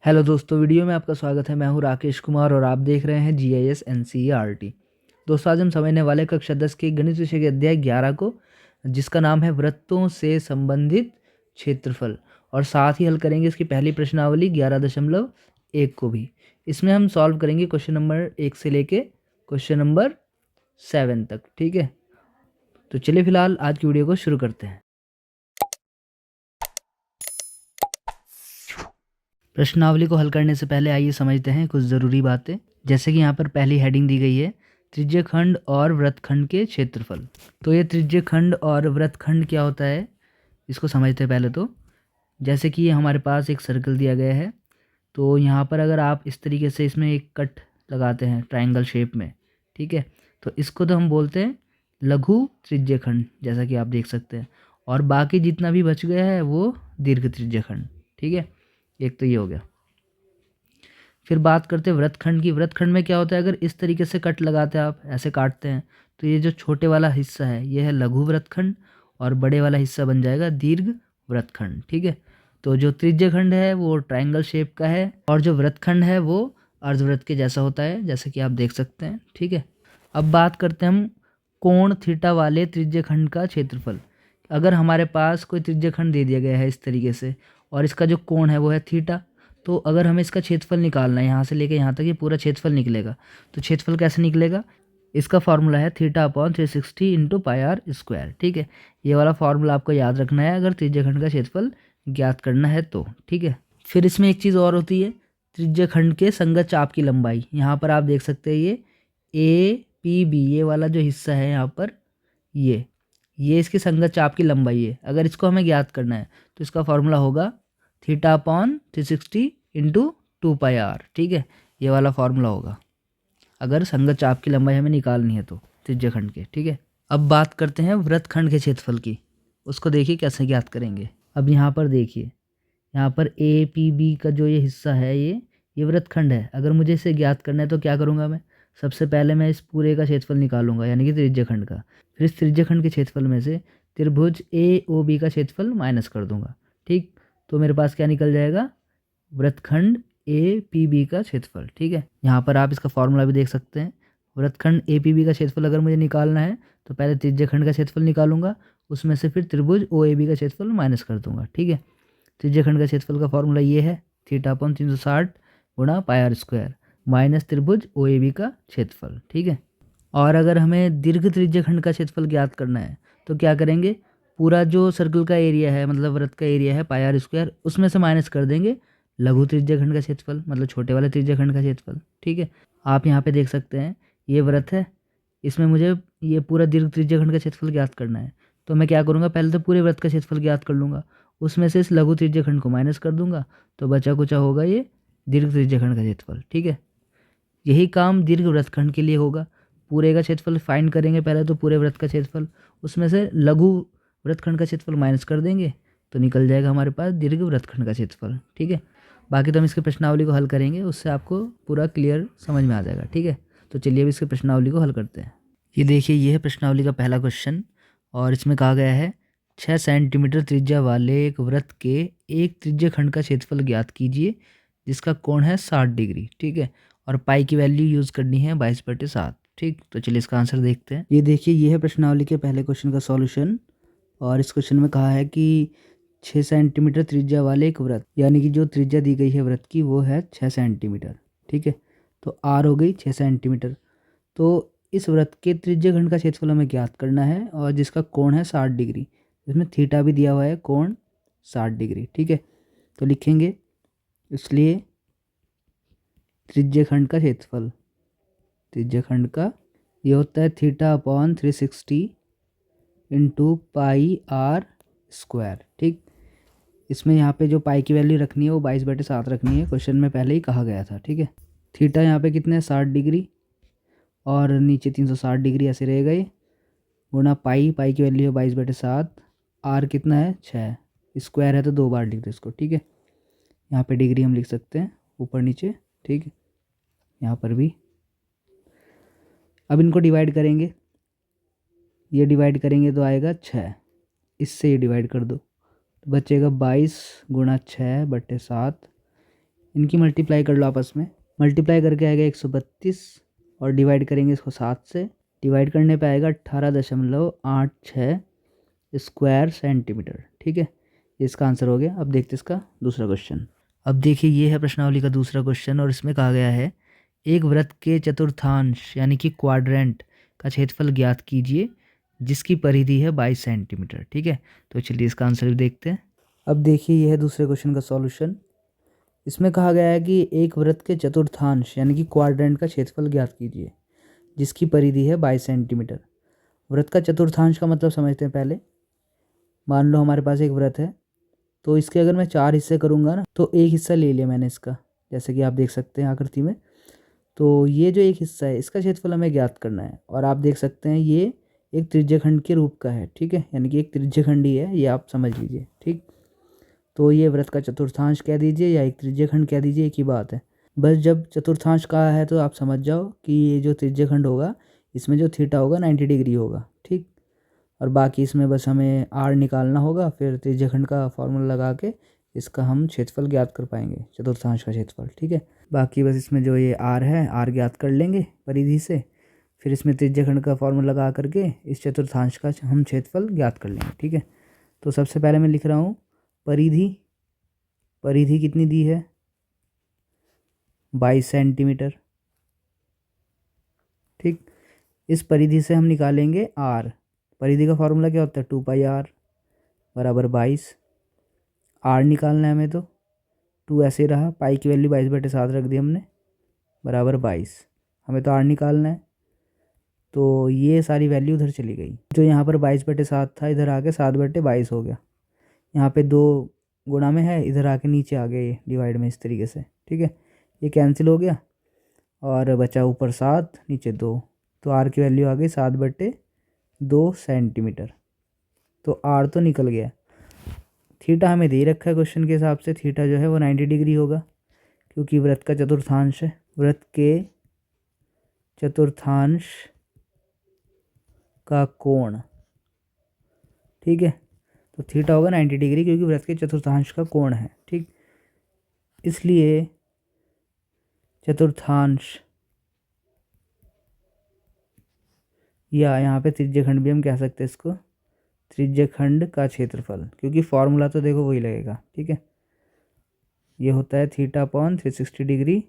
Hello दोस्तों, video में आपका स्वागत है। मैं हूं राकेश कुमार और आप देख रहे हैं GIS NCERT। दोस्तों, आज हम समझने वाले कक्षा 10 के गणित विषय के अध्याय 11 को, जिसका नाम है वृत्तों से संबंधित क्षेत्रफल, और साथ ही हल करेंगे इसकी पहली प्रश्नावली 11.1 को भी। इसमें हम सॉल्व करेंगे क्वेश्चन नंबर 1 से लेके क्वेश्चन नंबर 7 तक। ठीक है, तो चलिए फिलहाल आज की वीडियो को शुरू करते हैं। प्रश्नावली को हल करने से पहले आइए समझते हैं कुछ ज़रूरी बातें। जैसे कि यहाँ पर पहली हेडिंग दी गई है, त्रिज्यखंड और वृत्तखंड के क्षेत्रफल। तो ये त्रिज्यखंड और वृत्तखंड क्या होता है, इसको समझते हैं पहले तो। जैसे कि ये हमारे पास एक सर्कल दिया गया है, तो यहाँ पर अगर आप इस तरीके से इसमें एक कट लगाते हैं ट्राइंगल शेप में, ठीक है, तो इसको तो हम बोलते हैं लघु त्रिज्यखंड, जैसा कि आप देख सकते हैं। और बाकी जितना भी बच गया है वो दीर्घ त्रिज्यखंड। ठीक है, एक तो ये हो गया। फिर बात करते हैं वृत्तखंड की। वृत्तखंड में क्या होता है, अगर इस तरीके से कट लगाते हैं, आप ऐसे काटते हैं, तो ये जो छोटे वाला हिस्सा है ये है लघु वृत्तखंड, और बड़े वाला हिस्सा बन जाएगा दीर्घ वृत्तखंड। ठीक है, तो जो त्रिज्यखंड है वो ट्रायंगल शेप का है, और जो वृत्तखंड है वो अर्धवृत्त के जैसा होता है, जैसे कि आप देख सकते हैं। ठीक है, अब बात करते हैं हम कोण थीटा वाले त्रिज्यखंड का क्षेत्रफल। अगर हमारे पास कोई त्रिज्यखंड दे दिया गया है इस तरीके से, और इसका जो कोण है वो है थीटा, तो अगर हमें इसका क्षेत्रफल निकालना है, यहाँ से लेकर यहाँ तक ये पूरा क्षेत्रफल निकलेगा। तो क्षेत्रफल कैसे निकलेगा, इसका फॉर्मूला है θ/360 × πr²। ठीक है, ये वाला फॉर्मूला आपको याद रखना है अगर त्रिज्यखंड का क्षेत्रफल ज्ञात करना है तो। ठीक है, फिर इसमें एक चीज़ और होती है, त्रिज्यखंड के संगत चाप की लंबाई। यहाँ पर आप देख सकते हैं ये APB, ये वाला जो हिस्सा है यहाँ पर, ये इसके संगत चाप की लंबाई है। अगर इसको हमें ज्ञात करना है तो इसका फॉर्मूला होगा θ/360 × 2πr। ठीक है, ये वाला फॉर्मूला होगा अगर संगत चाप की लंबाई हमें निकालनी है तो त्रिज्यखंड के। ठीक है, अब बात करते हैं वृत्तखंड के क्षेत्रफल की। उसको देखिए कैसे ज्ञात करेंगे। अब यहाँ पर देखिए, यहाँ पर APB का जो ये हिस्सा है ये वृत्तखंड है। अगर मुझे इसे ज्ञात करना है तो क्या करूँगा मैं, सबसे पहले मैं इस पूरे का क्षेत्रफल निकालूंगा, यानी कि त्रिज्यखंड का। फिर इस त्रिज्यखंड के क्षेत्रफल में से त्रिभुज AOB का क्षेत्रफल माइनस कर दूंगा। ठीक, तो मेरे पास क्या निकल जाएगा, वृत्तखंड APB का क्षेत्रफल। ठीक है, यहाँ पर आप इसका फॉर्मूला भी देख सकते हैं। वृत्तखंड APB का क्षेत्रफल अगर मुझे निकालना है तो पहले त्रिज्यखंड का क्षेत्रफल निकालूंगा, उसमें से फिर त्रिभुज OAB का क्षेत्रफल माइनस कर दूंगा। ठीक है, त्रिज्यखंड का क्षेत्रफल का फॉर्मूला ये है θ/360 × πr² माइनस त्रिभुज OAB का क्षेत्रफल। ठीक है, और अगर हमें दीर्घ त्रिज्यखंड का क्षेत्रफल ज्ञात करना है तो क्या करेंगे, पूरा जो सर्कल का एरिया है, मतलब वृत्त का एरिया है πr², उसमें से माइनस कर देंगे लघु त्रिज्यखंड का क्षेत्रफल, मतलब छोटे वाले त्रिज्यखंड का क्षेत्रफल। ठीक है, आप यहाँ पे देख सकते हैं ये वृत्त है, इसमें मुझे ये पूरा दीर्घ त्रिज्यखंड का क्षेत्रफल ज्ञात करना है। तो मैं क्या करूँगा, पहले तो पूरे वृत्त का क्षेत्रफल ज्ञात कर लूँगा, उसमें से इस लघु त्रिज्यखंड को माइनस कर दूंगा, तो बचा कुचा होगा ये दीर्घ त्रिज्यखंड का क्षेत्रफल। ठीक है, यही काम दीर्घ वृत्तखंड के लिए होगा। पूरे का क्षेत्रफल फाइंड करेंगे पहले तो, पूरे वृत्त का क्षेत्रफल, उसमें से लघु वृत्तखंड का क्षेत्रफल माइनस कर देंगे, तो निकल जाएगा हमारे पास दीर्घ वृत्तखंड का क्षेत्रफल। ठीक है, बाकी तो हम इसकी प्रश्नावली को हल करेंगे, उससे आपको पूरा क्लियर समझ में आ जाएगा। ठीक है, तो चलिए अब इसकी प्रश्नावली को हल करते हैं। ये देखिए, ये है प्रश्नावली का पहला क्वेश्चन, और इसमें कहा गया है 6 सेंटीमीटर त्रिज्या वाले एक वृत्त के एक त्रिज्यखंड का क्षेत्रफल ज्ञात कीजिए जिसका कोण है 60 डिग्री। ठीक है, और पाई की वैल्यू यूज़ करनी है 22/7। ठीक, तो चलिए इसका आंसर देखते हैं। ये देखिए, ये है प्रश्नावली के पहले क्वेश्चन का सॉल्यूशन, और इस क्वेश्चन में कहा है कि 6 सेंटीमीटर त्रिज्या वाले एक वृत्त, यानी कि जो त्रिज्या दी गई है वृत्त की वो है 6 सेंटीमीटर। ठीक है, तो आर हो गई 6 सेंटीमीटर। तो इस वृत्त के त्रिज्यखंड का क्षेत्रफल हमें ज्ञात करना है, और जिसका कोण है 60 डिग्री। इसमें थीटा भी दिया हुआ है, कोण 60 डिग्री। ठीक है, तो लिखेंगे, इसलिए त्रिज्यखंड का क्षेत्रफल, त्रिज्यखंड का ये होता है θ/360 × πr²। ठीक, इसमें यहाँ पे जो पाई की वैल्यू रखनी है वो 22/7 रखनी है, क्वेश्चन में पहले ही कहा गया था। ठीक है, थीटा यहाँ पे कितने 60 डिग्री, और नीचे 360 डिग्री ऐसे रहेगा ये, गुणा पाई की वैल्यू है 22/7, आर कितना है 6, स्क्वायर है तो 2 बार लिख दो इसको। ठीक है, यहाँ पे डिग्री हम लिख सकते हैं ऊपर नीचे। ठीक है, यहाँ पर भी। अब इनको डिवाइड करेंगे, ये डिवाइड करेंगे तो आएगा 6, इससे ये डिवाइड कर दो तो बचेगा 22 × 6/7, इनकी मल्टीप्लाई कर लो आपस में। मल्टीप्लाई करके आएगा 132 और डिवाइड करेंगे इसको 7 से। डिवाइड करने पे आएगा 18.86 स्क्वायर सेंटीमीटर। ठीक है, इसका आंसर हो गया। अब देखते इसका दूसरा क्वेश्चन। अब देखिए ये है प्रश्नावली का दूसरा क्वेश्चन और इसमें कहा गया है एक वृत्त के चतुर्थांश यानी कि क्वाड्रेंट का क्षेत्रफल ज्ञात कीजिए जिसकी परिधि है 22 सेंटीमीटर। ठीक है, तो चलिए इसका आंसर भी देखते हैं। अब देखिए यह है दूसरे क्वेश्चन का सॉल्यूशन। इसमें कहा गया है कि एक वृत्त के चतुर्थांश यानी कि क्वाड्रेंट का क्षेत्रफल ज्ञात कीजिए जिसकी परिधि है 22 सेंटीमीटर। वृत्त का चतुर्थांश का मतलब समझते हैं पहले। मान लो हमारे पास एक वृत्त है, तो इसके अगर मैं 4 हिस्से करूँगा ना, तो एक हिस्सा ले लिया मैंने इसका, जैसे कि आप देख सकते हैं आकृति में। तो ये जो एक हिस्सा है इसका क्षेत्रफल हमें ज्ञात करना है। और आप देख सकते हैं ये एक त्रिज्यखंड के रूप का है। ठीक है, यानी कि एक त्रिज्यखंड ही है, ये आप समझ लीजिए। ठीक, तो ये वृत्त का चतुर्थांश कह दीजिए या एक त्रिज्यखंड कह दीजिए, एक ही बात है। बस जब चतुर्थांश कहा है तो आप समझ जाओ कि ये जो त्रिज्यखंड होगा इसमें जो थीटा होगा 90 डिग्री होगा। ठीक, और बाकी इसमें बस हमें आर निकालना होगा, फिर त्रिज्यखंड का फॉर्मूला लगा के इसका हम क्षेत्रफल ज्ञात कर पाएंगे, चतुर्थांश का क्षेत्रफल। ठीक है, बाकी बस इसमें जो ये आर है, आर ज्ञात कर लेंगे परिधि से, फिर इसमें त्रिज्यखंड का फॉर्मूला लगा करके इस चतुर्थांश का हम क्षेत्रफल ज्ञात कर लेंगे। ठीक है, तो सबसे पहले मैं लिख रहा हूँ परिधि। परिधि कितनी दी है? 22 सेंटीमीटर। ठीक, इस परिधि से हम निकालेंगे आर। परिधि का फॉर्मूला क्या होता है? 2πr बराबर 22। आर निकालना है हमें, तो 2 ऐसे रहा, पाई की वैल्यू 22/7 रख दी हमने, बराबर 22। हमें तो आर निकालना है, तो ये सारी वैल्यू उधर चली गई। जो यहाँ पर 22/7 था इधर आके 7/22 हो गया। यहाँ पे 2 गुणा में है, इधर आके नीचे आ गया ये डिवाइड में, इस तरीके से। ठीक है, ये कैंसिल हो गया और बचा ऊपर 7 नीचे 2, तो आर की वैल्यू आ गई 7/2 सेंटीमीटर। तो आर तो निकल गया। थीटा हमें दे ही रखा है क्वेश्चन के हिसाब से, थीटा जो है वो 90 डिग्री होगा क्योंकि वृत्त का चतुर्थांश है। वृत्त के चतुर्थांश का कोण, ठीक है, तो थीटा होगा 90 डिग्री क्योंकि वृत्त के चतुर्थांश का कोण है। ठीक, इसलिए चतुर्थांश या यहाँ पे त्रिज्यखंड भी हम कह सकते हैं इसको, त्रिज्यखंड का क्षेत्रफल, क्योंकि फॉर्मूला तो देखो वही लगेगा। ठीक है, ये होता है थीटा अपॉन 360 डिग्री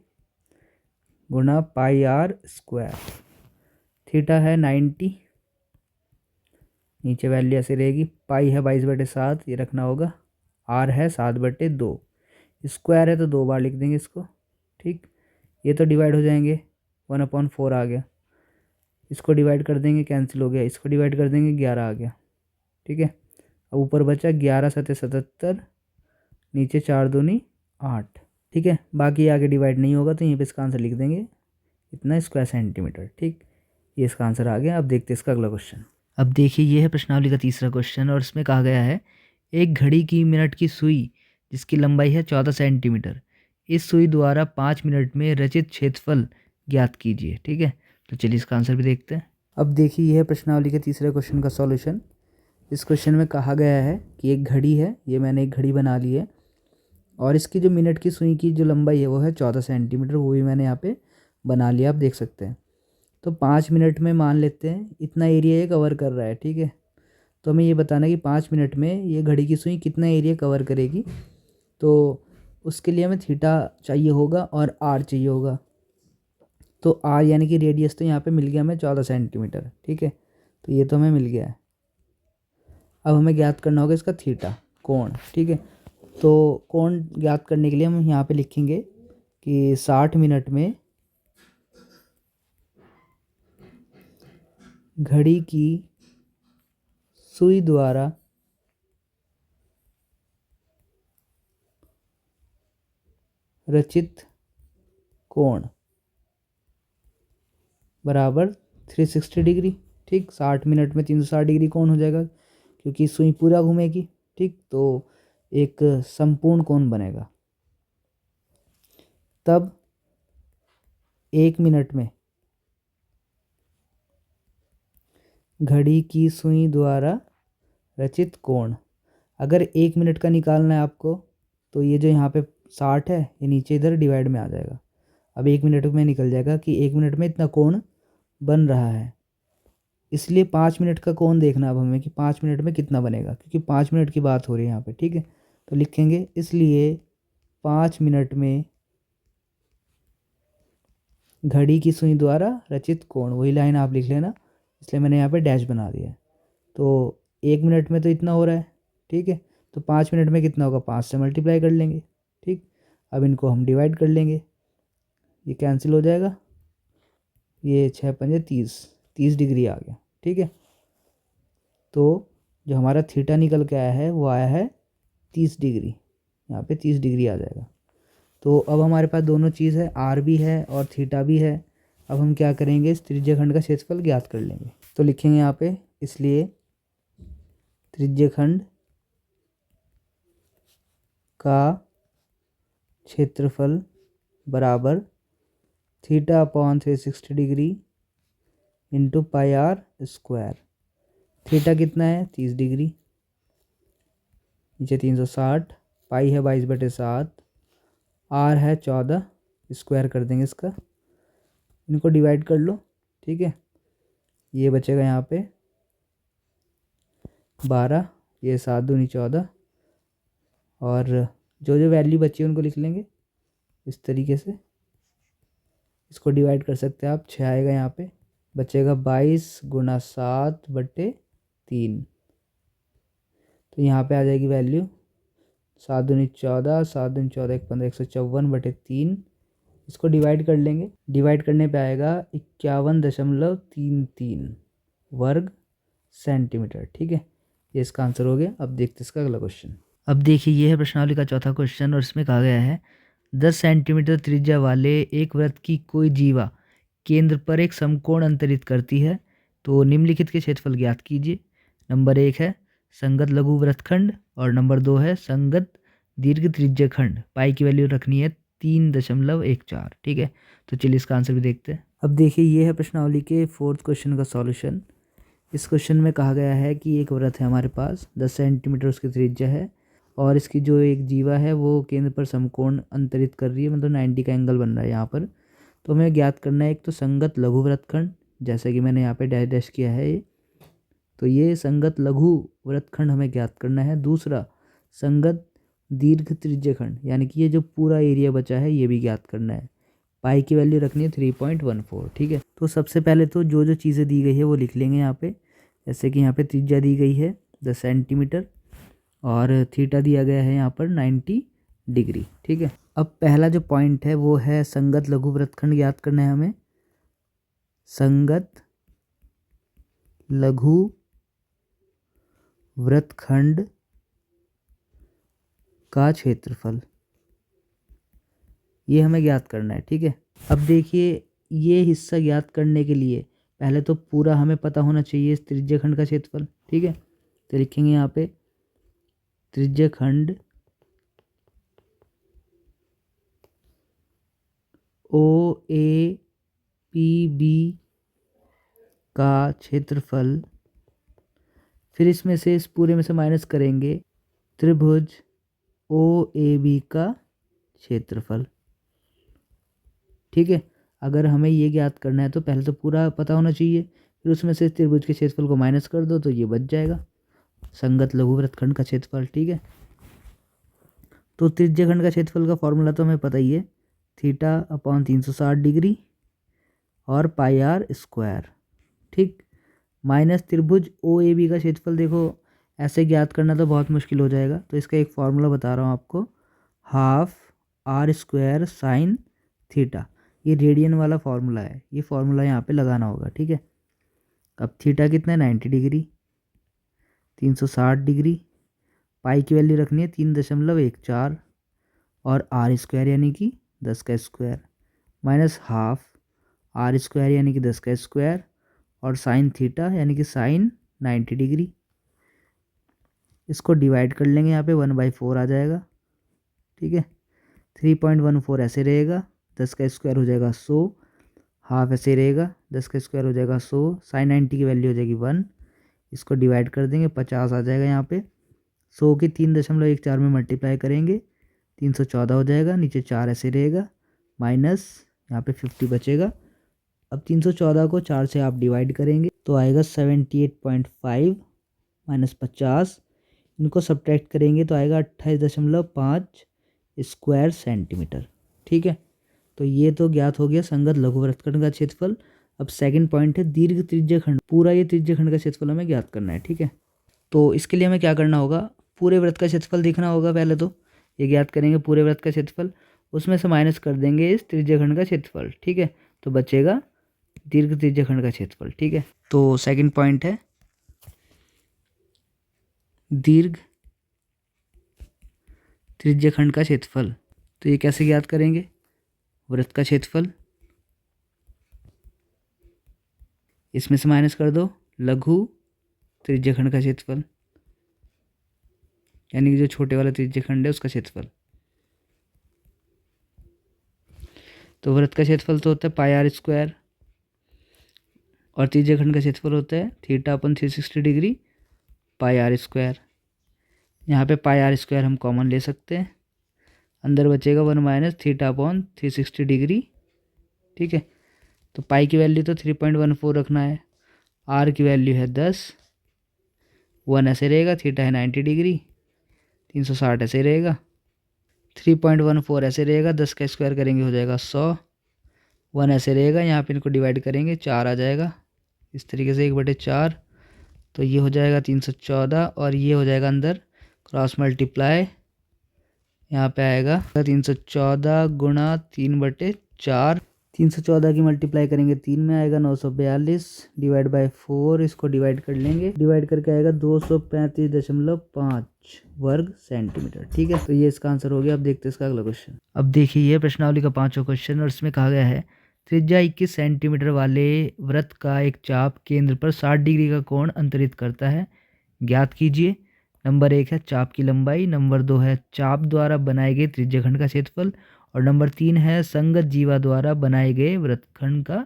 गुणा पाई आर स्क्वायर। थीटा है 90, नीचे वैल्यू ऐसे रहेगी, पाई है 22/7, ये रखना होगा, आर है 7/2, स्क्वायर है तो 2 बार लिख देंगे इसको। ठीक, ये तो डिवाइड हो जाएंगे, 1/4 आ गया, इसको डिवाइड कर देंगे, कैंसिल हो गया, इसको डिवाइड कर देंगे, 11 आ गया। ठीक है, अब ऊपर बचा 11 7 77, नीचे 4 दूनी 8। ठीक है, बाकी आगे डिवाइड नहीं होगा तो यहीं पे इसका आंसर लिख देंगे, इतना स्क्वायर सेंटीमीटर। ठीक, ये इसका आंसर आ गया। अब देखते हैं इसका अगला क्वेश्चन। अब देखिए ये है प्रश्नावली का तीसरा क्वेश्चन और इसमें कहा गया है एक घड़ी की मिनट की सुई जिसकी लंबाई है 14 सेंटीमीटर, इस सुई द्वारा 5 मिनट में रचित क्षेत्रफल ज्ञात कीजिए। ठीक है, तो चलिए इसका आंसर भी देखते हैं। अब देखिए यह है प्रश्नावली के तीसरे क्वेश्चन का सॉल्यूशन। इस क्वेश्चन में कहा गया है कि एक घड़ी है, ये मैंने एक घड़ी बना ली है और इसकी जो मिनट की सुई की जो लंबाई है वो है 14 सेंटीमीटर, वो भी मैंने यहाँ पे बना लिया, आप देख सकते हैं। तो 5 मिनट में मान लेते हैं इतना एरिया ये कवर कर रहा है। ठीक है, तो हमें ये बताना है कि 5 मिनट में ये घड़ी की सुई कितना एरिया कवर करेगी, तो उसके लिए हमें थीटा चाहिए होगा और आर चाहिए होगा। तो आर यानी कि रेडियस तो यहाँ पे मिल गया हमें 14 सेंटीमीटर। ठीक है, तो ये तो हमें मिल गया है। अब हमें ज्ञात करना होगा इसका थीटा, कोण। ठीक है, तो कोण ज्ञात करने के लिए हम यहाँ पे लिखेंगे कि 60 मिनट में घड़ी की सुई द्वारा रचित कोण बराबर 360 डिग्री। ठीक, 60 मिनट में 360 डिग्री कोण हो जाएगा क्योंकि सुई पूरा घूमेगी। ठीक, तो एक संपूर्ण कोण बनेगा। तब 1 मिनट में घड़ी की सुई द्वारा रचित कोण, अगर 1 मिनट का निकालना है आपको, तो ये जो यहाँ पे 60 है, ये नीचे इधर डिवाइड में आ जाएगा। अब 1 मिनट में निकल जाएगा कि 1 मिनट में इतना कोण बन रहा है, इसलिए 5 मिनट का कोण देखना अब हमें कि 5 मिनट में कितना बनेगा, क्योंकि 5 मिनट की बात हो रही है यहाँ पे, ठीक है। तो लिखेंगे इसलिए 5 मिनट में घड़ी की सुई द्वारा रचित कोण, वही लाइन आप लिख लेना, इसलिए मैंने यहाँ पे डैश बना दिया है। तो 1 मिनट में तो इतना हो रहा है, ठीक है। तो 5 मिनट में कितना होगा, 5 से मल्टीप्लाई कर लेंगे, ठीक। अब इनको हम डिवाइड कर लेंगे, ये कैंसिल हो जाएगा, ये 6 पंजे 30, 30 डिग्री आ गया, ठीक है। तो जो हमारा थीटा निकल के आया है वो आया है 30 डिग्री, यहाँ पे 30 डिग्री आ जाएगा। तो अब हमारे पास दोनों चीज़ है, आर भी है और थीटा भी है। अब हम क्या करेंगे, इस त्रिज्यखंड का क्षेत्रफल ज्ञात कर लेंगे। तो लिखेंगे यहाँ पे, इसलिए त्रिज्यखंड का क्षेत्रफल बराबर theta upon 360 degree into pi r square. Theta कितना है, 30 डिग्री, नीचे 360, पाई है 22/7, आर है 14, स्क्वायर कर देंगे इसका, इनको डिवाइड कर लो, ठीक है। ये बचेगा यहाँ पे 12, ये 7 दूनी 14, और जो जो वैल्यू बची है उनको लिख लेंगे इस तरीके से। इसको डिवाइड कर सकते हैं आप, 6 आएगा यहाँ पे, बचेगा 22 गुणा 7/3। तो यहाँ पे आ जाएगी वैल्यू 7 दूनी 14, 7 दूनी 14, 1 15, 154/3। इसको डिवाइड कर लेंगे, डिवाइड करने पे आएगा 51.33 वर्ग सेंटीमीटर, ठीक है। ये इसका आंसर हो गया। अब देखते हैं इसका अगला क्वेश्चन। अब देखिए, ये है प्रश्नावली का चौथा क्वेश्चन और इसमें कहा गया है 10 सेंटीमीटर त्रिज्या वाले एक वृत्त की कोई जीवा केंद्र पर एक समकोण अंतरित करती है, तो निम्नलिखित के क्षेत्रफल ज्ञात कीजिए। नंबर 1 है संगत लघु वृत्तखंड और नंबर 2 है संगत दीर्घ त्रिज्यखंड। पाई की वैल्यू रखनी है 3.14, ठीक है। तो चलिए इसका आंसर भी देखते हैं। अब देखिए, ये है प्रश्नावली के 4th क्वेश्चन का सॉल्यूशन। इस क्वेश्चन में कहा गया है कि एक वृत्त है हमारे पास, 10 सेंटीमीटर उसकी त्रिज्या है और इसकी जो एक जीवा है वो केंद्र पर समकोण अंतरित कर रही है, मतलब 90 का एंगल बन रहा है यहाँ पर। तो हमें ज्ञात करना है एक तो संगत लघु वृत्तखंड, जैसा कि मैंने यहाँ पे डैश डैश किया है ये, तो ये संगत लघु वृत्तखंड हमें ज्ञात करना है। दूसरा संगत दीर्घ त्रिज्यखंड, यानी कि ये जो पूरा एरिया बचा है ये भी ज्ञात करना है। पाई की वैल्यू रखनी है 3.14, ठीक है। तो सबसे पहले तो जो जो चीज़ें दी गई है वो लिख लेंगे यहाँ पे, जैसे कि यहाँ पे त्रिज्या दी गई है 10 सेंटीमीटर और थीटा दिया गया है यहाँ पर 90 डिग्री, ठीक है। अब पहला जो पॉइंट है वो है संगत लघु वृत्तखंड ज्ञात करना है हमें। संगत लघु वृत्तखंड का क्षेत्रफल, ये हमें ज्ञात करना है, ठीक है। अब देखिए, ये हिस्सा ज्ञात करने के लिए पहले तो पूरा हमें पता होना चाहिए इस त्रिज्यखंड का क्षेत्रफल, ठीक है। तो लिखेंगे यहाँ पे त्रिज्यखंड OAPB का क्षेत्रफल, फिर इसमें से इस पूरे में से माइनस करेंगे त्रिभुज OAB का क्षेत्रफल, ठीक है। अगर हमें ये ज्ञात करना है तो पहले तो पूरा पता होना चाहिए, फिर उसमें से त्रिभुज के क्षेत्रफल को माइनस कर दो तो ये बच जाएगा संगत लघु वृत्तखंड का क्षेत्रफल, ठीक है। तो त्रिज्यखंड का क्षेत्रफल का फॉर्मूला तो हमें पता ही है, थीटा अपॉन 360 डिग्री और पाई आर स्क्वायर, ठीक। माइनस त्रिभुज OAB का क्षेत्रफल, देखो ऐसे ज्ञात करना तो बहुत मुश्किल हो जाएगा, तो इसका एक फॉर्मूला बता रहा हूँ आपको, half r square sine theta. ये रेडियन वाला फॉर्मूला है, ये फॉर्मूला यहाँ पे लगाना होगा, ठीक है। अब थीटा कितना है, 90 डिग्री, 360 डिग्री, पाई की वैल्यू रखनी है 3.14 और आर स्क्वायर यानी कि 10 का square minus half r square यानी कि 10 का स्क्वायर और साइन थीटा यानी कि साइन 90 डिग्री। इसको डिवाइड कर लेंगे, यहाँ पे 1/4 आ जाएगा, ठीक है। 3.14 ऐसे रहेगा, 10 का स्क्वायर हो जाएगा 100, हाफ ऐसे रहेगा, 10 का स्क्वायर हो जाएगा 100, साइन 90 की वैल्यू हो जाएगी 1। इसको डिवाइड कर देंगे, 50 आ जाएगा यहाँ पे, 100 की 3.14 में मल्टीप्लाई करेंगे, 314 हो जाएगा, नीचे 4 ऐसे रहेगा, माइनस यहाँ पे 50 बचेगा। अब 314 को 4 से आप डिवाइड करेंगे तो आएगा 78.5 माइनस 50, इनको सब्ट्रैक्ट करेंगे तो आएगा 28.5 स्क्वायर सेंटीमीटर। ठीक है, तो ये तो ज्ञात हो गया संगत लघु वृत्तखंड का क्षेत्रफल। अब सेकंड पॉइंट है दीर्घ त्रिज्यखंड, पूरा ये त्रिज्यखंड का क्षेत्रफल हमें ज्ञात करना है। ठीक है, तो इसके लिए हमें क्या करना होगा, पूरे वृत्त का क्षेत्रफल देखना होगा। पहले तो ये ज्ञात करेंगे पूरे वृत्त का क्षेत्रफल, उसमें से माइनस कर देंगे इस त्रिज्यखंड का क्षेत्रफल। ठीक है, तो बचेगा दीर्घ त्रिज्यखंड का क्षेत्रफल। ठीक है, तो सेकंड पॉइंट है दीर्घ त्रिज्यखंड का क्षेत्रफल। तो ये कैसे ज्ञात करेंगे, वृत्त का क्षेत्रफल इसमें से माइनस कर दो लघु त्रिज्यखंड का क्षेत्रफल, यानी कि जो छोटे वाला त्रिज्यखंड है उसका क्षेत्रफल। तो वृत्त का क्षेत्रफल तो होता है पाई आर स्क्वायर और त्रिज्यखंड का क्षेत्रफल होता है theta upon 360 degree pi r square. यहाँ पे पाई आर स्क्वायर हम कॉमन ले सकते हैं, अंदर बचेगा 1 माइनस थीटा अपॉन 360 डिग्री। ठीक है, तो पाई की वैल्यू तो 3.14 रखना है, आर की वैल्यू है 10, 1 ऐसे रहेगा, थीटा है 90 डिग्री, 360 ऐसे रहेगा, 3.14 ऐसे रहेगा, 10 का स्क्वायर करेंगे हो जाएगा 100, 1 ऐसे रहेगा, यहाँ पे इनको डिवाइड करेंगे 4 आ जाएगा, इस तरीके से 1/4, तो ये हो जाएगा 314 और ये हो जाएगा अंदर क्रॉस मल्टीप्लाई, यहाँ पे आएगा 314 गुणा 3/4, 314 की मल्टीप्लाई करेंगे 3 में आएगा 942 डिवाइड बाय 4, इसको डिवाइड कर लेंगे, डिवाइड करके आएगा 235.5 वर्ग सेंटीमीटर। ठीक है, तो ये इसका आंसर हो गया। अब देखते हैं इसका अगला क्वेश्चन। अब देखिए ये प्रश्नावली का 5वां क्वेश्चन और इसमें कहा गया है त्रिज्या 21 सेंटीमीटर वाले वृत्त का एक चाप केंद्र पर 60 डिग्री का कोण अंतरित करता है, ज्ञात कीजिए। नंबर 1 है चाप की लंबाई, नंबर 2 है चाप द्वारा बनाए गए त्रिज्यखंड का क्षेत्रफल और नंबर 3 है संगत जीवा द्वारा बनाए गए वृत्तखंड का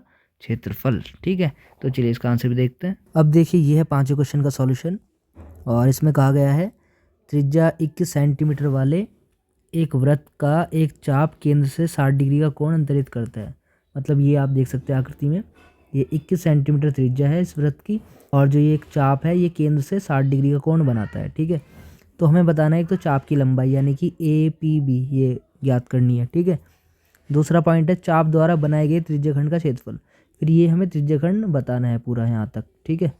क्षेत्रफल। ठीक है, तो चलिए इसका आंसर भी देखते हैं। अब देखिए ये है 5वें क्वेश्चन का सॉल्यूशन और इसमें कहा गया है त्रिज्या 21 सेंटीमीटर वाले एक वृत्त का एक चाप केंद्र से 60 डिग्री का कोण अंतरित करता है। मतलब ये आप देख सकते हैं आकृति में, ये 21 सेंटीमीटर त्रिज्या है इस वृत्त की और जो ये एक चाप है ये केंद्र से 60 डिग्री का कोण बनाता है। ठीक है, तो हमें बताना है एक तो चाप की लंबाई यानी कि APB ये ज्ञात करनी है। ठीक है, दूसरा पॉइंट है चाप द्वारा बनाए गए त्रिज्यखंड का क्षेत्रफल, फिर ये हमें त्रिज्यखंड बताना है पूरा यहाँ तक। ठीक है,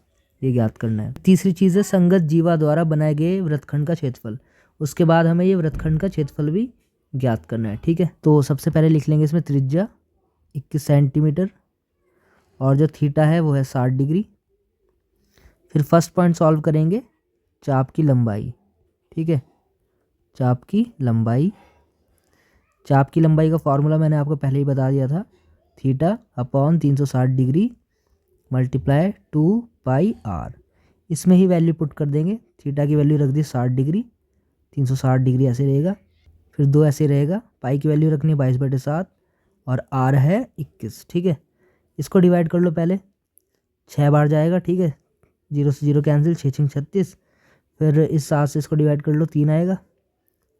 ये ज्ञात करना है। तीसरी चीज़ है संगत जीवा द्वारा बनाए गए वृत्तखंड का क्षेत्रफल, उसके बाद हमें ये वृत्तखंड का क्षेत्रफल भी ज्ञात करना है। ठीक है, तो सबसे पहले लिख लेंगे इसमें त्रिज्या 21 सेंटीमीटर और जो थीटा है वो है 60 डिग्री। फिर फर्स्ट पॉइंट सॉल्व करेंगे चाप की लंबाई। ठीक है, चाप की लंबाई, चाप की लंबाई का फॉर्मूला मैंने आपको पहले ही बता दिया था, theta upon 360 degree multiply 2 pi r. इसमें ही वैल्यू पुट कर देंगे, थीटा की वैल्यू रख दी 60 डिग्री, 360 डिग्री ऐसे रहेगा, फिर 2 ऐसे रहेगा, पाई की वैल्यू रखनी है 22/7 और आर है 21। ठीक है, इसको डिवाइड कर लो पहले, 6 बार जाएगा। ठीक है, 0 से 0 कैंसिल, 6 6 36, फिर इस 7 से इसको डिवाइड कर लो, 3 आएगा।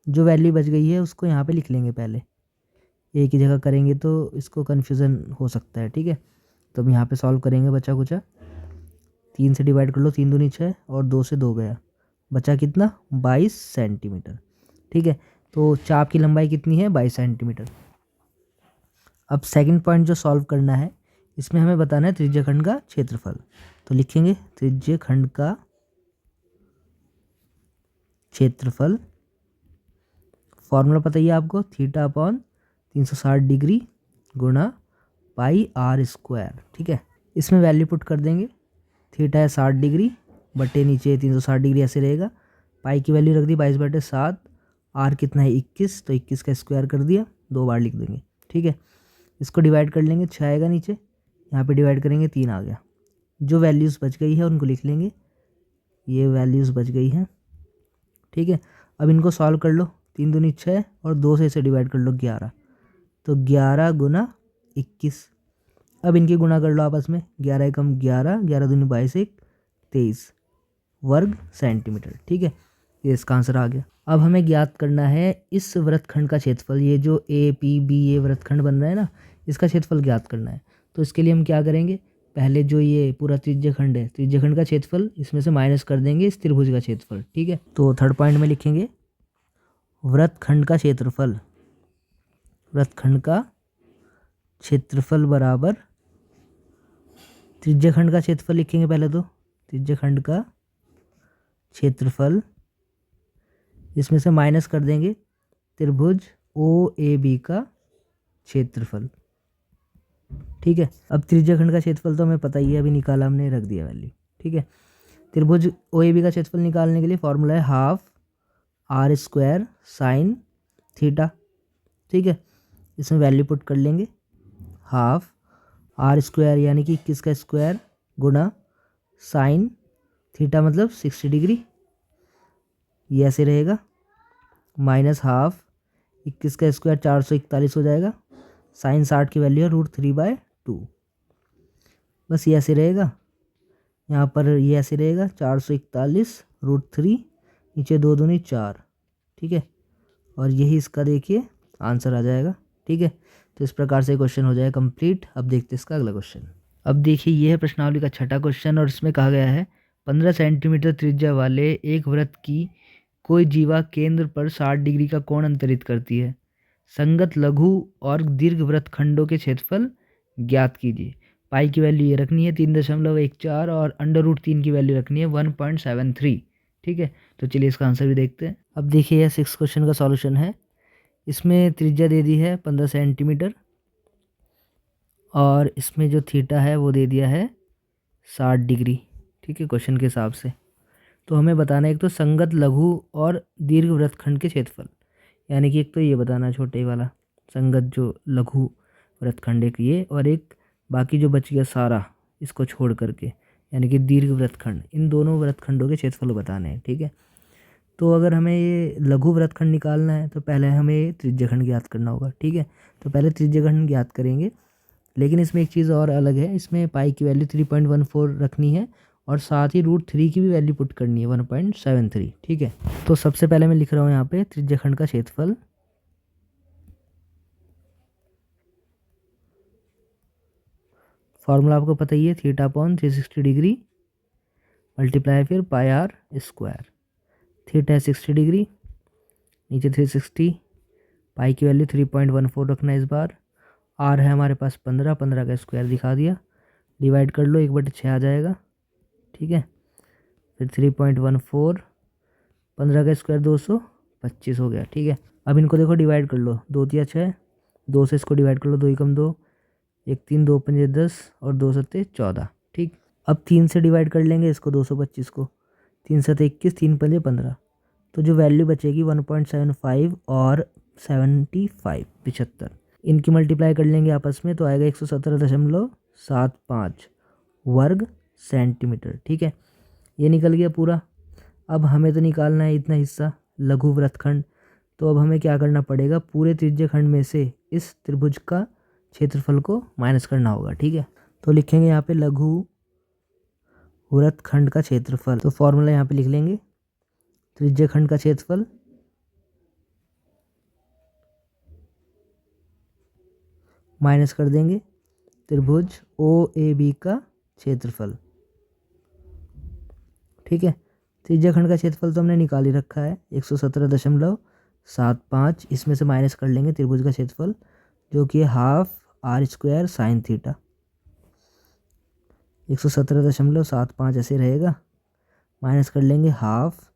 जो वैल्यू बच गई है उसको यहाँ पे लिख लेंगे, पहले एक ही जगह करेंगे तो इसको कन्फ्यूज़न हो सकता है। ठीक है, तो हम यहाँ पे सॉल्व करेंगे, बचा कुचा 3 से डिवाइड कर लो, 3 दूनी 6 और 2 से 2 गया, बचा कितना 22 सेंटीमीटर। ठीक है, तो चाप की लंबाई कितनी है 22 सेंटीमीटर। अब सेकंड पॉइंट जो सॉल्व करना है इसमें हमें बताना है त्रिज्यखंड का क्षेत्रफल, तो लिखेंगे त्रिज्यखंड का क्षेत्रफल, फॉर्मूला पता ही है आपको, थीटा अपॉन 360 डिग्री गुणा पाई आर स्क्वायर। ठीक है, इसमें वैल्यू पुट कर देंगे, थीटा है 60 डिग्री बटे नीचे 360 डिग्री ऐसे रहेगा, पाई की वैल्यू रख दी 22/7, आर कितना है 21, तो 21 का स्क्वायर कर दिया, 2 बार लिख देंगे। ठीक है, इसको डिवाइड कर लेंगे, 6 आएगा नीचे, यहाँ पे डिवाइड करेंगे 3 आ गया। जो वैल्यूज़ बच गई है उनको लिख लेंगे, ये वैल्यूज़ बच गई हैं। ठीक है, अब इनको सॉल्व कर लो, 3 दूनी 6 और 2 से इसे डिवाइड कर लो 11, तो 11 गुना 21। अब इनकी गुणा कर लो आपस में, 11 एकम 11, 11 दूनी 22, 1 23 वर्ग सेंटीमीटर। ठीक है, ये इसका आंसर आ गया। अब हमें ज्ञात करना है इस वृत्तखंड का क्षेत्रफल, ये जो ए पी बी ये वृत्तखंड बन रहा है ना, इसका क्षेत्रफल ज्ञात करना है। तो इसके लिए हम क्या करेंगे, पहले जो ये पूरा त्रिज्यखंड है, त्रिज्यखंड का क्षेत्रफल इसमें से माइनस कर देंगे इस त्रिभुज का क्षेत्रफल। ठीक है, तो थर्ड पॉइंट में लिखेंगे वृत्तखंड का क्षेत्रफल, वृत्तखंड का क्षेत्रफल बराबर त्रिज्यखंड का क्षेत्रफल लिखेंगे पहले, तो त्रिज्यखंड का क्षेत्रफल इसमें से माइनस कर देंगे त्रिभुज ओ ए बी का क्षेत्रफल। ठीक है, अब त्रिज्यखंड का क्षेत्रफल तो हमें पता ही है, अभी निकाला हमने, रख दिया वैल्यू। ठीक है, त्रिभुज ओ ए बी का क्षेत्रफल निकालने के लिए फॉर्मूला है half r square sine theta. ठीक है, इसमें वैल्यू पुट कर लेंगे, हाफ आर स्क्वायर यानी कि 21 का स्क्वायर गुना साइन थीटा मतलब 60 डिग्री, ये ऐसे रहेगा, माइनस हाफ 21 का स्क्वायर 441 हो जाएगा, साइन 60 की वैल्यू है √3/2, बस ये ऐसे रहेगा, यहाँ पर ये ऐसे रहेगा 441 √3, नीचे 2 दूनी 4। ठीक है, और यही इसका देखिए आंसर आ जाएगा। ठीक है, तो इस प्रकार से क्वेश्चन हो जाएगा कंप्लीट। अब देखते हैं इसका अगला क्वेश्चन। अब देखिए ये है प्रश्नावली का छठा क्वेश्चन और इसमें कहा गया है 15 सेंटीमीटर त्रिज्या वाले एक वृत्त की कोई जीवा केंद्र पर 60 डिग्री का कोण अंतरित करती है। संगत लघु और दीर्घ वृत्तखंडों के क्षेत्रफल ज्ञात कीजिए। पाई की वैल्यू ये रखनी है 3.14 और √3 की वैल्यू रखनी है 1.73। ठीक है, तो चलिए इसका आंसर भी देखते हैं। अब देखिए यह 6 क्वेश्चन का सॉल्यूशन है। इसमें त्रिज्या दे दी है 15 सेंटीमीटर और इसमें जो थीटा है वो दे दिया है 60 डिग्री। ठीक है, क्वेश्चन के हिसाब से तो हमें बताना है एक तो संगत लघु और दीर्घ वृत्तखंड के क्षेत्रफल, यानी कि एक तो ये बताना छोटे वाला संगत जो लघु वृत्तखंड एक ये, और एक बाकी जो बच गया सारा इसको छोड़ करके यानी कि दीर्घ वृत्तखंड, इन दोनों वृत्तखंडों के क्षेत्रफल बताने हैं। ठीक है, तो अगर हमें ये लघु वृत्तखंड निकालना है तो पहले हमें त्रिज्यखंड ज्ञात करना होगा। ठीक है, तो पहले त्रिज्यखंड ज्ञात करेंगे, लेकिन इसमें एक चीज़ और अलग है, इसमें पाई की वैल्यू 3.14 रखनी है और साथ ही √3 की भी वैल्यू पुट करनी है 1.73। ठीक है, तो सबसे पहले मैं लिख रहा हूँ यहाँ पे त्रिज्यखंड का क्षेत्रफल, फॉर्मूला आपको पता ही है, θ/360 डिग्री मल्टीप्लाई फिर पाई आर स्क्वायर, थीटा है 60 डिग्री, नीचे 360, पाई की वैल्यू 3.14 रखना है इस बार, आर है हमारे पास 15 का स्क्वायर दिखा दिया, डिवाइड कर लो 1/6 आ जाएगा। ठीक है, फिर 3.14, 15 का स्क्वायर 225 हो गया। ठीक है, अब इनको देखो डिवाइड कर लो, 2 तिया 6, 2 से इसको डिवाइड कर लो, 2 एकम 2, 1 3, 2 पंजे 10 और 2 सत्ते 14। ठीक, अब 3 से डिवाइड कर लेंगे इसको 225 को, 3 सत्ते 21, 3 पंजे 15, तो जो वैल्यू बचेगी 1.75 और 75 इनकी मल्टीप्लाई कर लेंगे आपस में तो आएगा 117.75 वर्ग सेंटीमीटर। ठीक है, ये निकल गया पूरा। अब हमें तो निकालना है इतना हिस्सा लघु वृत्तखंड, तो अब हमें क्या करना पड़ेगा, पूरे त्रिज्यखंड में से इस त्रिभुज का क्षेत्रफल को माइनस करना होगा। ठीक है, तो लिखेंगे यहाँ पे लघु वृत्तखंड का क्षेत्रफल, तो फॉर्मूला यहाँ पे लिख लेंगे त्रिज्यखंड का क्षेत्रफल माइनस कर देंगे त्रिभुज ओ ए बी का क्षेत्रफल। ठीक है, त्रिज्यखंड का क्षेत्रफल तो हमने निकाल ही रखा है 117.75, इसमें से माइनस कर लेंगे त्रिभुज का क्षेत्रफल जो कि half r square sine theta, 117.75 ऐसे रहेगा, माइनस कर लेंगे हाफ,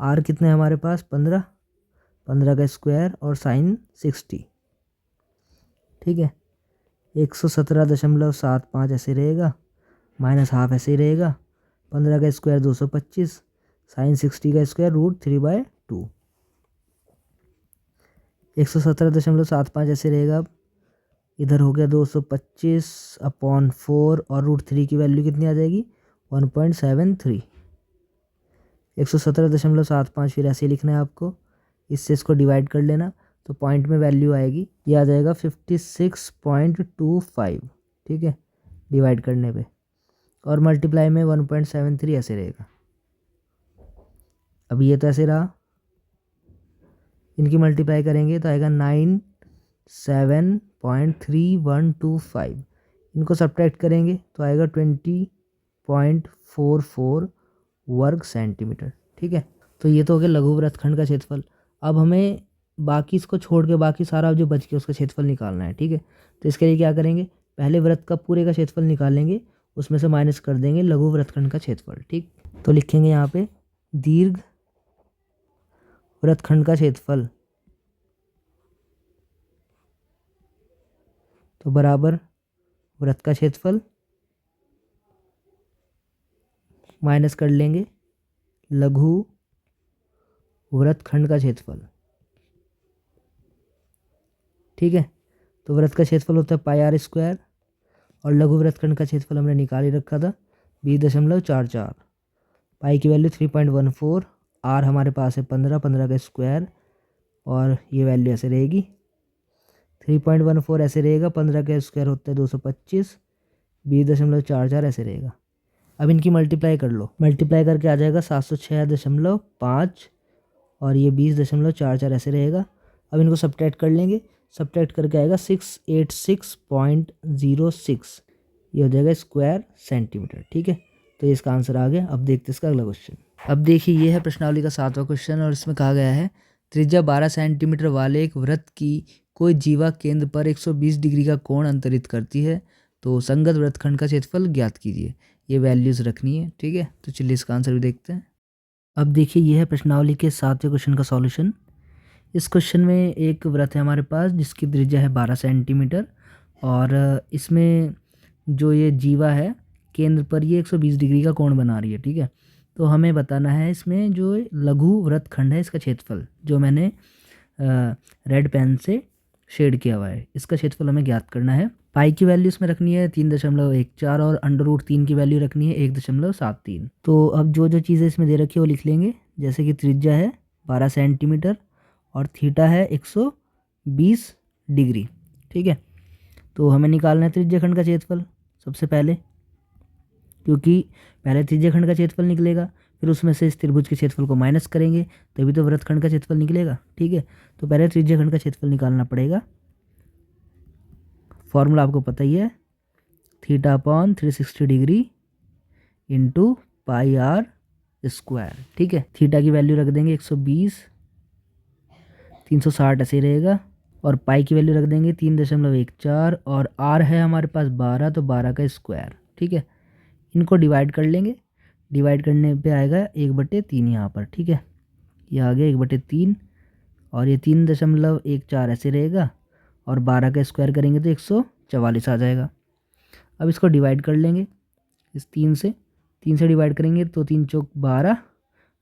आर कितने हमारे पास 15 का स्क्वायर और साइन 60। ठीक है, 117.75 ऐसे रहेगा, माइनस हाफ ऐसे ही रहेगा, 15 का स्क्वायर 225, साइन 60 का स्क्वायर √3/2, 117.75 ऐसे रहेगा। अब इधर हो गया 225/4 और √3 की वैल्यू कितनी आ जाएगी 1.73। 117.75 फिर ऐसे लिखना है आपको, इससे इसको डिवाइड कर लेना तो पॉइंट में वैल्यू आएगी, ये आ जाएगा 56.25। ठीक है, डिवाइड करने पे, और मल्टीप्लाई में 1.73 ऐसे रहेगा। अब ये तो ऐसे रहा, इनकी मल्टीप्लाई करेंगे तो आएगा 97.3125। इनको सब्ट्रैक्ट करेंगे तो आएगा 20.44 वर्ग सेंटीमीटर। ठीक है, तो ये तो हो गया लघु वृत्तखंड का क्षेत्रफल। अब हमें बाकी इसको छोड़ के बाकी सारा जो बच गया उसका क्षेत्रफल निकालना है। ठीक है, तो इसके लिए क्या करेंगे, पहले वृत्त का पूरे का क्षेत्रफल निकालेंगे, उसमें से माइनस कर देंगे लघु वृत्तखंड का क्षेत्रफल। ठीक, तो लिखेंगे यहाँ पे दीर्घ वृत्तखंड का क्षेत्रफल, तो बराबर वृत्त का क्षेत्रफल माइनस कर लेंगे लघु वृत्तखंड का क्षेत्रफल। ठीक है, तो वृत्त का क्षेत्रफल होता है पाई आर स्क्वायर और लघु वृत्तखंड का क्षेत्रफल हमने निकाल ही रखा था 20.44। पाई की वैल्यू 3.14, आर हमारे पास है 15 का स्क्वायर और ये वैल्यू ऐसे रहेगी 3.14 ऐसे रहेगा, 15 का स्क्वायर होता है 225, 20.44 ऐसे रहेगा। अब इनकी मल्टीप्लाई कर लो, मल्टीप्लाई करके आ जाएगा 706.5 और ये 20.44 ऐसे रहेगा। अब इनको सब्ट्रैक्ट कर लेंगे, सब्ट्रैक्ट करके आएगा 686.06, ये हो जाएगा स्क्वायर सेंटीमीटर। ठीक है, तो इसका आंसर आ गया। अब देखते हैं इसका अगला क्वेश्चन। अब देखिए ये है प्रश्नावली का 7वां क्वेश्चन और इसमें कहा गया है त्रिज्या 12 सेंटीमीटर वाले एक वृत्त की कोई जीवा केंद्र पर 120 डिग्री का कोण अंतरित करती है, तो संगत वृत्तखंड का क्षेत्रफल ज्ञात कीजिए। ये वैल्यूज़ रखनी है। ठीक है, तो चलिए इसका आंसर भी देखते हैं। अब देखिए ये है प्रश्नावली के 7वें क्वेश्चन का सॉल्यूशन। इस क्वेश्चन में एक वृत्त है हमारे पास जिसकी त्रिज्या है 12 सेंटीमीटर और इसमें जो ये जीवा है केंद्र पर ये 120 डिग्री का कोण बना रही है। ठीक है, तो हमें बताना है इसमें जो लघु वृत्तखंड है इसका क्षेत्रफल, जो मैंने रेड पेन से शेड किया हुआ है, इसका क्षेत्रफल हमें ज्ञात करना है। पाई की वैल्यू इसमें रखनी है 3.14 और अंडर रूट 3 की वैल्यू रखनी है 1.73। तो अब जो जो चीज़ें इसमें दे रखी है वो लिख लेंगे, जैसे कि त्रिज्या है 12 सेंटीमीटर और थीटा है 120 डिग्री। ठीक है, तो हमें निकालना है त्रिज्या खंड का क्षेत्रफल सबसे पहले, क्योंकि पहले त्रिज्या खंड का क्षेत्रफल निकलेगा, फिर उसमें से इस त्रिभुज के क्षेत्रफल को माइनस करेंगे तभी तो वृत्तखंड का क्षेत्रफल निकलेगा। ठीक है, तो पहले त्रिज्या खंड का क्षेत्रफल निकालना पड़ेगा। फॉर्मूला आपको पता ही है, theta upon 360 degree into pi r square. ठीक है, थीटा की वैल्यू रख देंगे 120, 360 ऐसे ही रहेगा और पाई की वैल्यू रख देंगे 3.14 और आर है हमारे पास 12, तो 12 का स्क्वायर। ठीक है, इनको डिवाइड कर लेंगे, डिवाइड करने पे आएगा 1/3 यहाँ पर। ठीक है, ये आ गया 1/3 और ये 3.14 ऐसे रहेगा और 12 का स्क्वायर करेंगे तो 144 आ जाएगा। अब इसको डिवाइड कर लेंगे इस 3 से डिवाइड करेंगे तो 3 चौक 12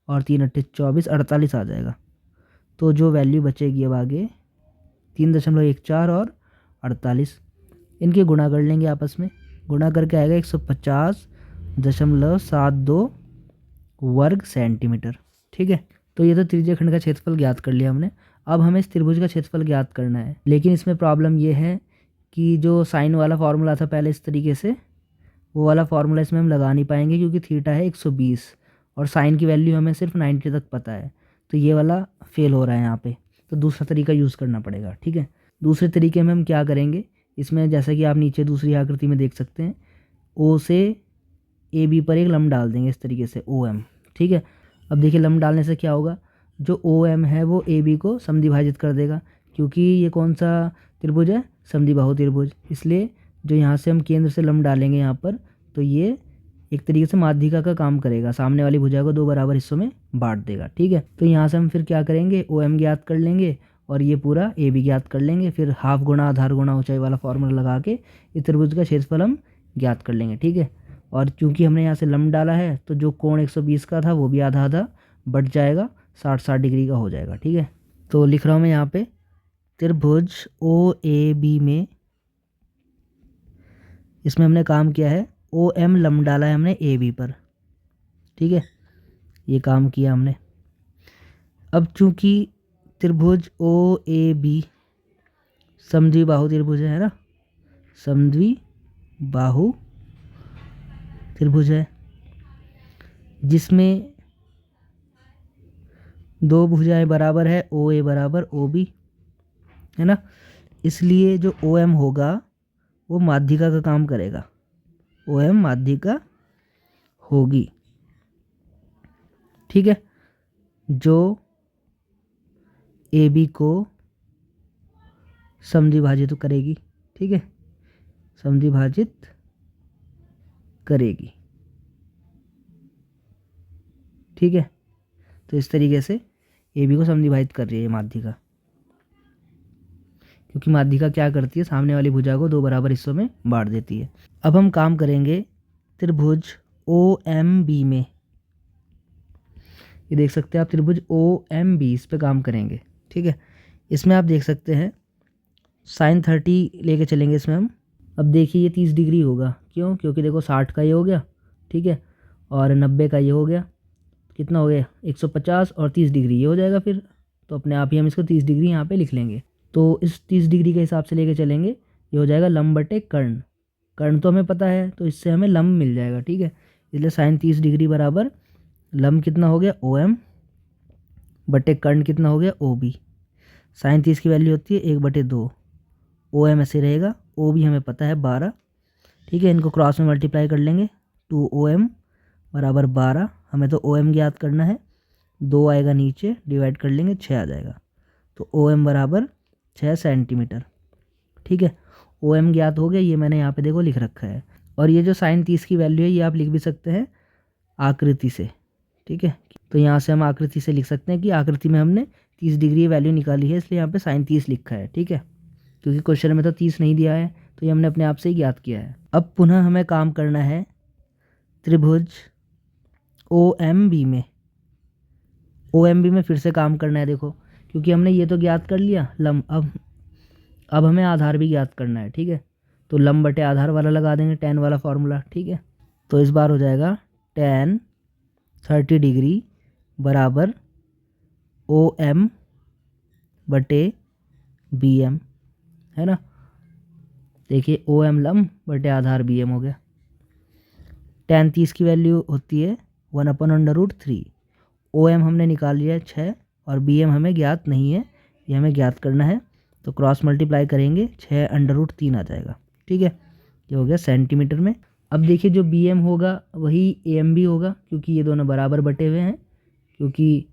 और 3 अट्ठे 24, 48 आ जाएगा। तो जो वैल्यू बचेगी अब आगे 3.14 और 48, इनके गुणा कर लेंगे आपस में, गुणा करके आएगा 150.72 वर्ग सेंटीमीटर। ठीक है, तो ये तो त्रिज्या खंड का क्षेत्रफल ज्ञात कर लिया हमने। अब हमें इस त्रिभुज का क्षेत्रफल ज्ञात करना है, लेकिन इसमें प्रॉब्लम ये है कि जो साइन वाला फार्मूला था पहले इस तरीके से, वो वाला फार्मूला इसमें हम लगा नहीं पाएंगे क्योंकि थीटा है 120 और साइन की वैल्यू हमें सिर्फ 90 तक पता है, तो ये वाला फेल हो रहा है यहाँ पे, तो दूसरा तरीका यूज़ करना पड़ेगा। ठीक है, दूसरे तरीके में हम क्या करेंगे, इसमें जैसा कि आप नीचे दूसरी आकृति में देख सकते हैं, ओ से ए बी पर एक लंब डाल देंगे इस तरीके से ओ एम। ठीक है, अब देखिए लंब डालने से क्या होगा, जो ओ एम है वो ए बी को समद्विभाजित कर देगा, क्योंकि ये कौन सा त्रिभुज है, समद्विबाहु त्रिभुज, इसलिए जो यहाँ से हम केंद्र से लंब डालेंगे यहाँ पर, तो ये एक तरीके से माध्यिका का काम करेगा, सामने वाली भुजा को 2 बराबर हिस्सों में बांट देगा। ठीक है, तो यहाँ से हम फिर क्या करेंगे, ओ एम ज्ञात कर लेंगे और ये पूरा ए बी ज्ञात कर लेंगे, फिर हाफ गुणा आधार गुणा ऊंचाई वाला फॉर्मूला लगा के इस त्रिभुज का क्षेत्रफल हम ज्ञात कर लेंगे। ठीक है, और चूंकि हमने यहाँ से लंब डाला है तो जो कोण 120 का था वो भी आधा आधा बढ़ जाएगा, 60-60 डिग्री का हो जाएगा। ठीक है, तो लिख रहा हूँ मैं यहाँ पे त्रिभुज ओ ए बी में, इसमें हमने काम किया है ओ एम लंब डाला है हमने ए बी पर। ठीक है, ये काम किया हमने। अब चूंकि त्रिभुज ओ ए बी समद्विबाहु त्रिभुज है ना, समद्विबाहु त्रिभुज है जिसमें दो भुजाएं बराबर है, ओ ए बराबर ओ बी, है ना। इसलिए जो ओ एम होगा वो माध्यिका का काम करेगा, ओ एम माध्यिका होगी, ठीक है, जो ए बी को समद्विभाजित करेगी, ठीक है, समद्विभाजित करेगी, ठीक है। तो इस तरीके से ए बी को समद्विभाजित कर रही है ये माध्यिका, क्योंकि माध्यिका क्या करती है, सामने वाली भुजा को दो बराबर हिस्सों में बांट देती है। अब हम काम करेंगे त्रिभुज ओ एम बी में। ये देख सकते हैं आप, त्रिभुज ओ एम बी, इस पे काम करेंगे, ठीक है। इसमें आप देख सकते हैं sin 30 लेके चलेंगे इसमें हम। अब देखिए ये 30 डिग्री होगा, क्यों, क्योंकि देखो 60 का ये हो गया, ठीक है, और 90 का ये हो गया, कितना हो गया 150, और 30 डिग्री ये हो जाएगा फिर, तो अपने आप ही हम इसको 30 डिग्री यहाँ पे लिख लेंगे। तो इस 30 डिग्री के हिसाब से लेके चलेंगे, ये हो जाएगा लंब बटे कर्ण, कर्ण तो हमें पता है, तो इससे हमें लंब मिल जाएगा, ठीक है। इसलिए sin 30 डिग्री बराबर लंब कितना हो गया ओ एम बटे कर्ण कितना हो गया ओ बी। sin 30 की वैल्यू होती है 1/2, ओ एम ऐसे रहेगा, ओ भी हमें पता है 12, ठीक है। इनको क्रॉस में मल्टीप्लाई कर लेंगे, 2 ओ एम बराबर 12, हमें तो ओ एम ज्ञात करना है, 2 आएगा नीचे, डिवाइड कर लेंगे 6 आ जाएगा, तो ओ एम बराबर 6 सेंटीमीटर, ठीक है। ओ एम ज्ञात हो गया, ये मैंने यहाँ पे देखो लिख रखा है। और ये जो sin 30 की वैल्यू है ये आप लिख भी सकते हैं आकृति से, ठीक है। तो यहाँ से हम आकृति से लिख सकते हैं कि आकृति में हमने 30 डिग्री वैल्यू निकाली है, इसलिए यहाँ पे sin 30 लिखा है, ठीक है, क्योंकि क्वेश्चन में तो 30 नहीं दिया है, तो ये हमने अपने आप से ही ज्ञात किया है। अब पुनः हमें काम करना है त्रिभुज ओ एम बी में। ओ एम बी में फिर से काम करना है, देखो, क्योंकि हमने ये तो ज्ञात कर लिया लंब, अब हमें आधार भी ज्ञात करना है, ठीक है। तो लंब बटे आधार वाला लगा देंगे, tan वाला फॉर्मूला, ठीक है। तो इस बार हो जाएगा tan 30 डिग्री बराबर ओ एम बटे बी एम, है ना। देखिए ओ एम लंब बटे आधार बी एम हो गया। tan 30 की वैल्यू होती है 1/√3, ओ एम हमने निकाल लिया है 6, और बी एम हमें ज्ञात नहीं है, ये हमें ज्ञात करना है, तो क्रॉस मल्टीप्लाई करेंगे 6√3 आ जाएगा, ठीक है। ये हो गया सेंटीमीटर में। अब देखिए जो बी एम होगा वही ए एम भी होगा, क्योंकि ये दोनों बराबर बटे हुए हैं, क्योंकि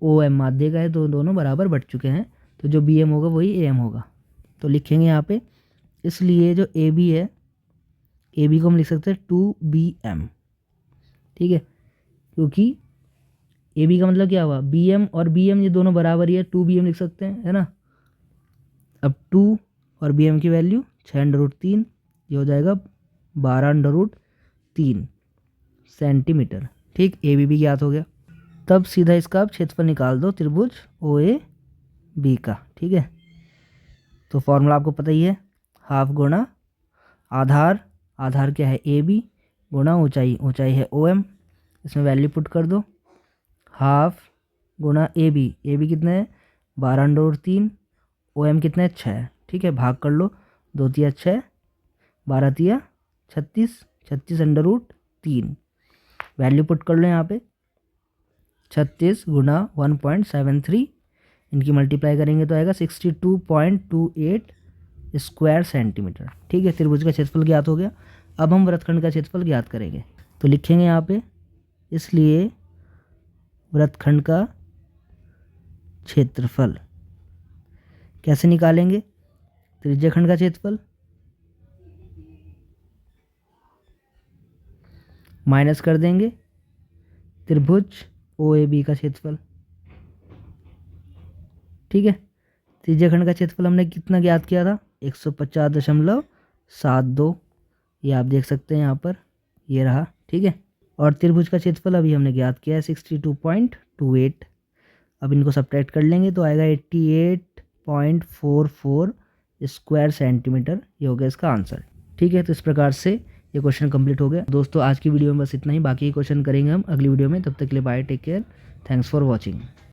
ओ एम माध्य का है तो दोनों बराबर बट चुके हैं, तो जो बी एम होगा वही ए एम होगा। तो लिखेंगे यहाँ पे, इसलिए जो ए बी है, ए बी को हम लिख सकते हैं 2BM, ठीक है, क्योंकि ए बी का मतलब क्या हुआ, बी एम और बी एम ये दोनों बराबर ही है, 2BM लिख सकते हैं, है ना। अब 2 और बी एम की वैल्यू 6√3, ये हो जाएगा 12√3 सेंटीमीटर, ठीक। ए बी भी ज्ञात हो गया। तब सीधा इसका आप क्षेत्रफल निकाल दो त्रिभुज ओ ए बी का, ठीक है। तो फॉर्मूला आपको पता ही है, हाफ गुणा आधार, आधार क्या है ए बी, गुणा ऊंचाई, ऊंचाई है ओ एम, इसमें वैल्यू पुट कर दो, हाफ गुणा ए बी कितना है 12√3, ओ एम कितना है 6, ठीक है, भाग कर लो, 2 तिया 6, 12 तिया 36, 36√3, वैल्यू पुट कर लो यहाँ पे, 36 गुणा 1.73, इनकी मल्टीप्लाई करेंगे तो आएगा 62.28 स्क्वायर सेंटीमीटर, ठीक है। त्रिभुज का क्षेत्रफल ज्ञात हो गया। अब हम वृत्तखंड का क्षेत्रफल ज्ञात करेंगे, तो लिखेंगे यहाँ पे, इसलिए वृत्तखंड का क्षेत्रफल कैसे निकालेंगे, त्रिज्यखंड का क्षेत्रफल माइनस कर देंगे त्रिभुज ओ ए बी का क्षेत्रफल, ठीक है। त्रिज्यखंड का क्षेत्रफल हमने कितना ज्ञात किया था 150.72, ये आप देख सकते हैं यहाँ पर, ये रहा, ठीक है। और त्रिभुज का क्षेत्रफल अभी हमने ज्ञात किया है 62.28, अब इनको सब्ट्रैक्ट कर लेंगे तो आएगा 88.44 स्क्वायर सेंटीमीटर, ये हो गया इसका आंसर, ठीक है। तो इस प्रकार से ये क्वेश्चन कंप्लीट हो गया। दोस्तों आज की वीडियो में बस इतना ही, बाकी क्वेश्चन करेंगे हम अगली वीडियो में, तब तक के लिए bye, take care, thanks for watching.